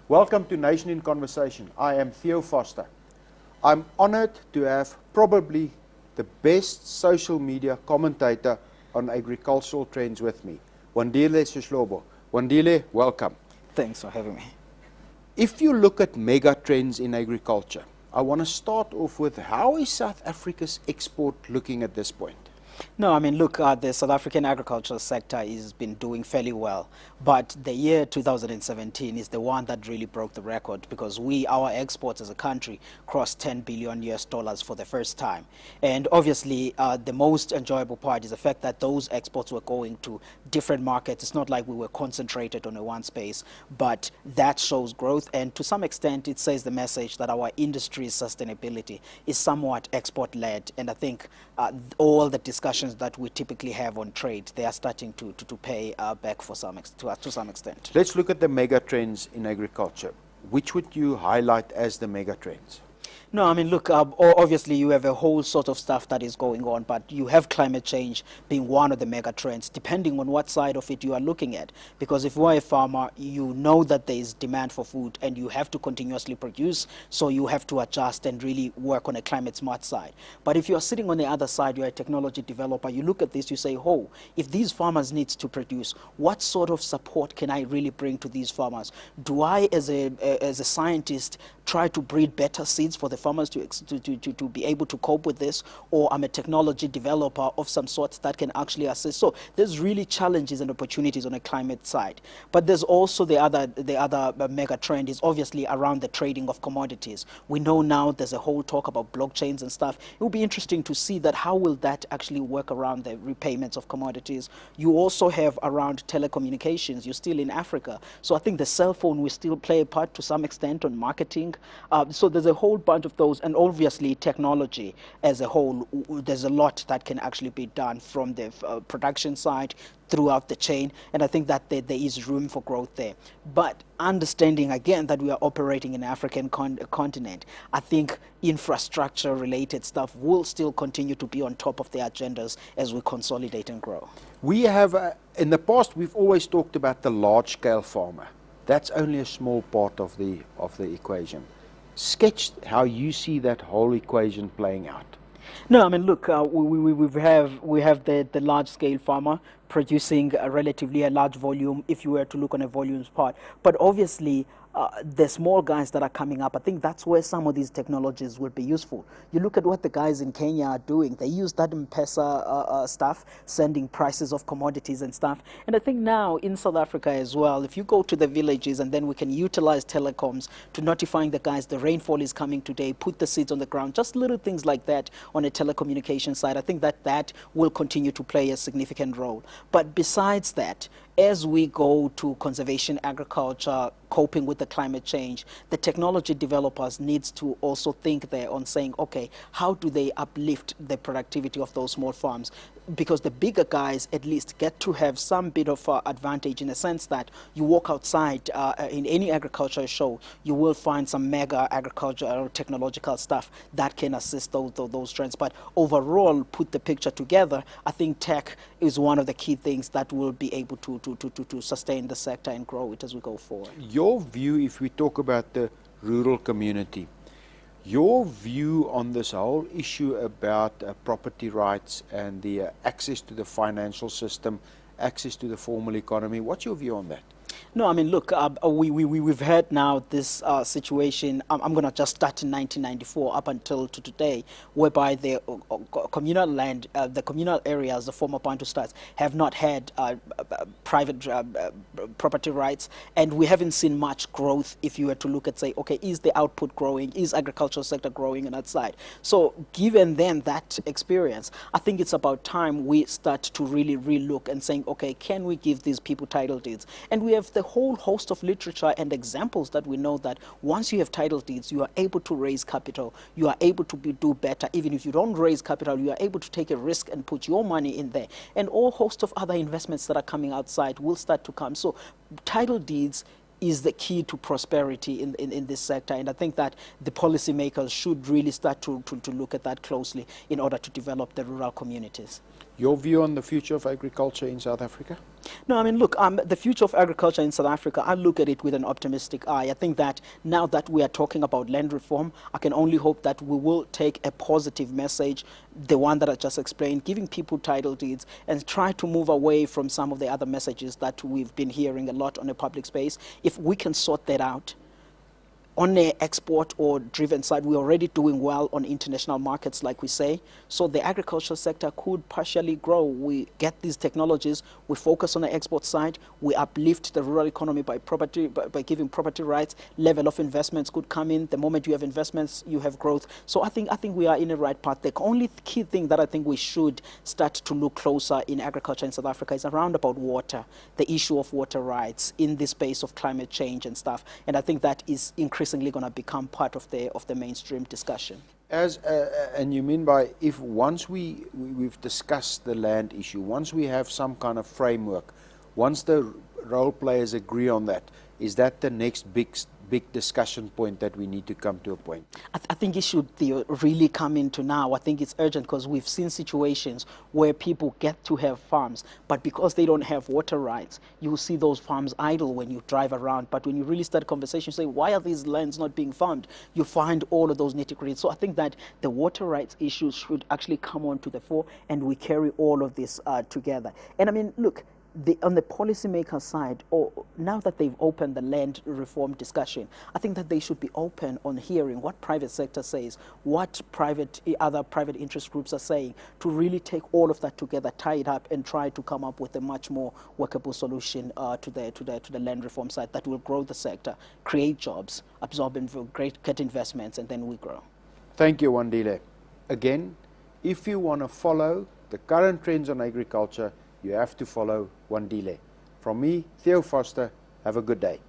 Welcome to Nation in Conversation. I am Theo Foster. I'm honored to have probably the best social media commentator on agricultural trends with me, Wandile Sihlobo. Wandile, welcome. Thanks for having me. If you look at mega trends in agriculture, I want to start off with how is South Africa's export looking at this point? No, I mean, look, the South African agricultural sector has been doing fairly well, but the year 2017 is the one that really broke the record because our exports as a country crossed $10 billion for the first time. And obviously, the most enjoyable part is the fact that those exports were going to different markets. It's not like we were concentrated on a one space, but that shows growth. And to some extent, it says the message that our industry's sustainability is somewhat export-led. And I think all the discussions that we typically have on trade, they are starting to pay back to some extent. Let's look at the mega trends in agriculture. Which would you highlight as the mega trends? No, I mean, look, obviously you have a whole sort of stuff that is going on, but you have climate change being one of the mega trends, depending on what side of it you are looking at. Because if you are a farmer, you know that there is demand for food and you have to continuously produce, so you have to adjust and really work on a climate smart side. But if you are sitting on the other side, you're a technology developer, you look at this, you say, oh, if these farmers need to produce, what sort of support can I really bring to these farmers? Do I, as a scientist, try to breed better seeds for the farmers to be able to cope with this, or I'm a technology developer of some sort that can actually assist? So there's really challenges and opportunities on the climate side. But there's also the other mega trend is obviously around the trading of commodities. We know now there's a whole talk about blockchains and stuff. It will be interesting to see that how will that actually work around the repayments of commodities. You also have around telecommunications. You're still in Africa. So I think the cell phone will still play a part to some extent on marketing. So there's a whole bunch of those, and obviously technology as a whole, there's a lot that can actually be done from the production side throughout the chain, and I think that there is room for growth there. But understanding again that we are operating in the African continent, I think infrastructure related stuff will still continue to be on top of the agendas as we consolidate and grow. We have, in the past, we've always talked about the large scale farmer. That's only a small part of the equation. Sketch how you see that whole equation playing out. No, I mean, look, we have the large-scale farmer producing a relatively large volume if you were to look on a volumes part. But obviously, the small guys that are coming up, I think that's where some of these technologies would be useful. You look at what the guys in Kenya are doing. They use that M-Pesa stuff, sending prices of commodities and stuff. And I think now in South Africa as well, if you go to the villages and then we can utilize telecoms to notifying the guys the rainfall is coming today, put the seeds on the ground, just little things like that on a telecommunication side, I think that will continue to play a significant role. But besides that, as we go to conservation agriculture, coping with the climate change, the technology developers needs to also think there on saying, okay, how do they uplift the productivity of those small farms? Because the bigger guys at least get to have some bit of advantage in the sense that you walk outside in any agriculture show, you will find some mega agricultural technological stuff that can assist those trends. But overall, put the picture together, I think tech is one of the key things that will be able to sustain the sector and grow it as we go forward. Your view, if we talk about the rural community, your view on this whole issue about property rights and the access to the financial system, access to the formal economy, what's your view on that? No, I mean, look, we've had now this situation, I'm going to just start in 1994 up until to today, whereby the communal land, the communal areas, the former Bantu states, have not had private property rights, and we haven't seen much growth if you were to look at, say, okay, is the output growing, is agricultural sector growing on that side? So given then that experience, I think it's about time we start to really relook and saying, okay, can we give these people title deeds? And we have the whole host of literature and examples that we know that once you have title deeds, you are able to raise capital, you are able to do better. Even if you don't raise capital, you are able to take a risk and put your money in there. And all host of other investments that are coming outside will start to come. So title deeds is the key to prosperity in this sector. And I think that the policymakers should really start to look at that closely in order to develop the rural communities. Your view on the future of agriculture in South Africa? No, I mean, look, the future of agriculture in South Africa, I look at it with an optimistic eye. I think that now that we are talking about land reform, I can only hope that we will take a positive message, the one that I just explained, giving people title deeds, and try to move away from some of the other messages that we've been hearing a lot on the public space. If we can sort that out, on the export or driven side, we're already doing well on international markets, like we say. So the agricultural sector could partially grow. We get these technologies, we focus on the export side, we uplift the rural economy by giving property rights, level of investments could come in. The moment you have investments, you have growth. So I think we are in the right path. The only key thing that I think we should start to look closer in agriculture in South Africa is around about water, the issue of water rights in the space of climate change and stuff. And I think that is increasingly going to become part of the mainstream discussion. And you mean by, if once we've discussed the land issue, once we have some kind of framework, once the role players agree on that, is that the next big discussion point that we need to come to a point? I think it should really come into now. I think it's urgent because we've seen situations where people get to have farms, but because they don't have water rights, you will see those farms idle when you drive around. But when you really start a conversation, say, why are these lands not being farmed? You find all of those nitty-gritty. So I think that the water rights issues should actually come on to the fore, and we carry all of this together. And I mean, look, on the policymaker side, or now that they've opened the land reform discussion, I think that they should be open on hearing what private sector says, what other private interest groups are saying, to really take all of that together, tie it up, and try to come up with a much more workable solution to the land reform side that will grow the sector, create jobs, absorb get investments, and then we grow. Thank you, Wandile. Again, if you want to follow the current trends on agriculture, you have to follow Wandile. From me, Theo Foster, have a good day.